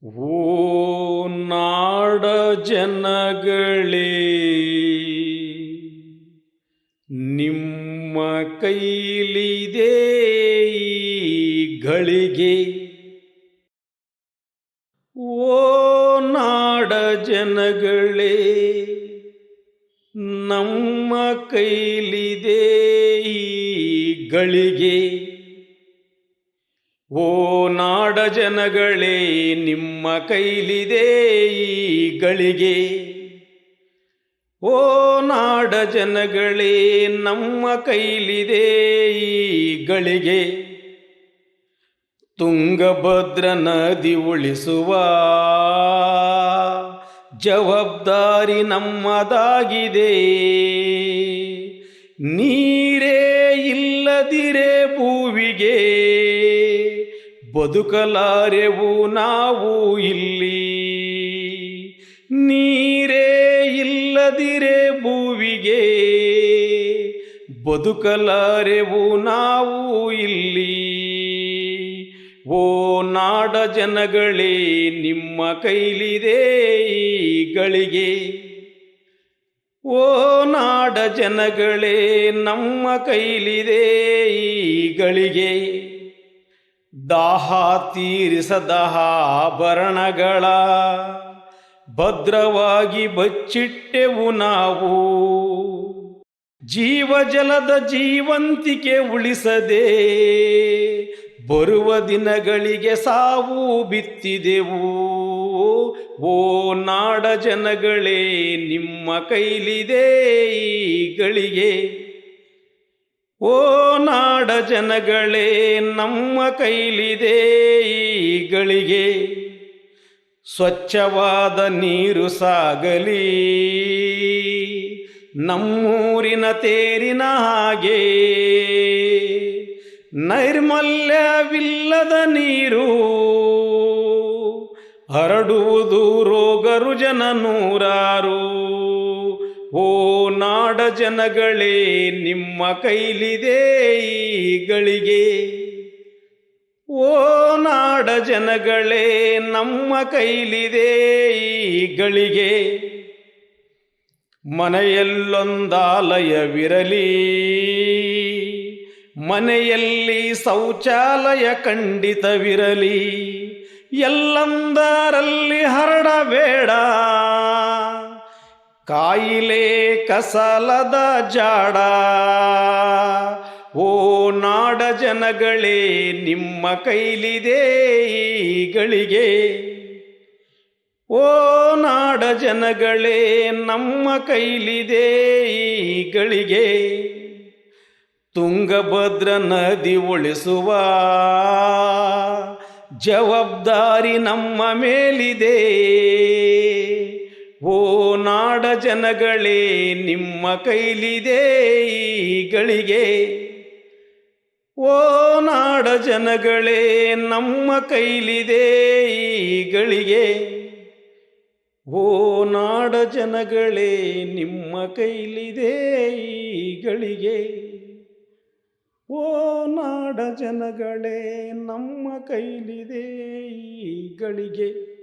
ಓ ನಾಡ ಜನಗಳೇ, ನಿಮ್ಮ ಕೈಲಿದೆ ಈ ಗಳಿಗೆ. ಓ ನಾಡ ಜನಗಳೇ, ನಮ್ಮ ಕೈಲಿದೆ ಈ ಗಳಿಗೆ. ಓ ನಾಡ ಜನಗಳೇ, ನಿಮ್ಮ ಕೈಲಿದೆ ಈ ಗಳಿಗೆ. ಓ ನಾಡ ಜನಗಳೇ, ನಮ್ಮ ಕೈಲಿದೆ ಈ ಗಳಿಗೆ. ತುಂಗಭದ್ರ ನದಿ ಉಳಿಸುವ ಜವಾಬ್ದಾರಿ ನಮ್ಮದಾಗಿದೆ. ನೀರೇ ಇಲ್ಲದಿರೆ ಭೂವಿಗೆ ಬದುಕಲಾರೆವು ನಾವು ಇಲ್ಲಿ. ನೀರೇ ಇಲ್ಲದಿರೆ ಭೂವಿಗೆ ಬದುಕಲಾರೆವು ನಾವು ಇಲ್ಲಿ. ಓ ನಾಡ ಜನಗಳೇ, ನಿಮ್ಮ ಕೈಲಿದೆ ಈ ಗಳಿಗೆ. ಓ ನಾಡ ಜನಗಳೇ, ನಮ್ಮ ಕೈಲಿದೆ ಈ ಗಳಿಗೆ. ದಾಹ ತೀರಿಸದ ಆಭರಣಗಳ ಭದ್ರವಾಗಿ ಬಚ್ಚಿಟ್ಟೆವು ನಾವು. ಜೀವಜಲದ ಜೀವಂತಿಕೆ ಉಳಿಸದೆ ಬರುವ ದಿನಗಳಿಗೆ ಸಾವು ಬಿತ್ತಿದೆವು. ಓ ನಾಡ ಜನಗಳೇ, ನಿಮ್ಮ ಕೈಲಿದೆ ಈ ಗಳಿಗೆ. ಓ ನಾಡ ಜನಗಳೇ, ನಮ್ಮ ಕೈಲಿದೆ ಈ ಗಳಿಗೆ. ಸ್ವಚ್ಛವಾದ ನೀರು ಸಾಗಲಿ ನಮ್ಮೂರಿನ ತೇರಿನ ಹಾಗೆ. ನೈರ್ಮಲ್ಯವಿಲ್ಲದ ನೀರು ಹರಡುವುದು ರೋಗ ರುಜಿನ ನೂರಾರು. ಓ ನಾಡ ಜನಗಳೇ, ನಿಮ್ಮ ಕೈಲಿದೆ ಈ ಗಳಿಗೆ. ಓ ನಾಡ ಜನಗಳೇ, ನಮ್ಮ ಕೈಲಿದೆ ಈ ಗಳಿಗೆ. ಮನೆಯಲ್ಲೊಂದಾಲಯವಿರಲಿ, ಮನೆಯಲ್ಲಿ ಶೌಚಾಲಯ ಖಂಡಿತವಿರಲಿ. ಎಲ್ಲಂದರಲ್ಲಿ ಹರಡಬೇಡ ಕಾಯಿಲೆ ಕಸಲದ ಜಾಡ. ಓ ನಾಡ ಜನಗಳೇ, ನಿಮ್ಮ ಕೈಲಿದೆ ಈ ಗಳಿಗೆ. ಓ ನಾಡ ಜನಗಳೇ, ನಮ್ಮ ಕೈಲಿದೆ ಈ ಗಳಿಗೆ. ತುಂಗಭದ್ರ ನದಿ ಉಳಿಸುವ ಜವಾಬ್ದಾರಿ ನಮ್ಮ ಮೇಲಿದೆ. ಓ ನಾಡ ಜನಗಳೇ, ನಿಮ್ಮ ಕೈಲಿದೆ ಈ ಗಳಿಗೆ. ಓ ನಾಡ ಜನಗಳೇ, ನಮ್ಮ ಕೈಲಿದೆ ಈ ಗಳಿಗೆ. ಓ ನಾಡ ಜನಗಳೇ, ನಿಮ್ಮ ಕೈಲಿದೆ ಈ ಗಳಿಗೆ. ಓ ನಾಡ ಜನಗಳೇ, ನಮ್ಮ ಕೈಲಿದೆ ಈ ಗಳಿಗೆ.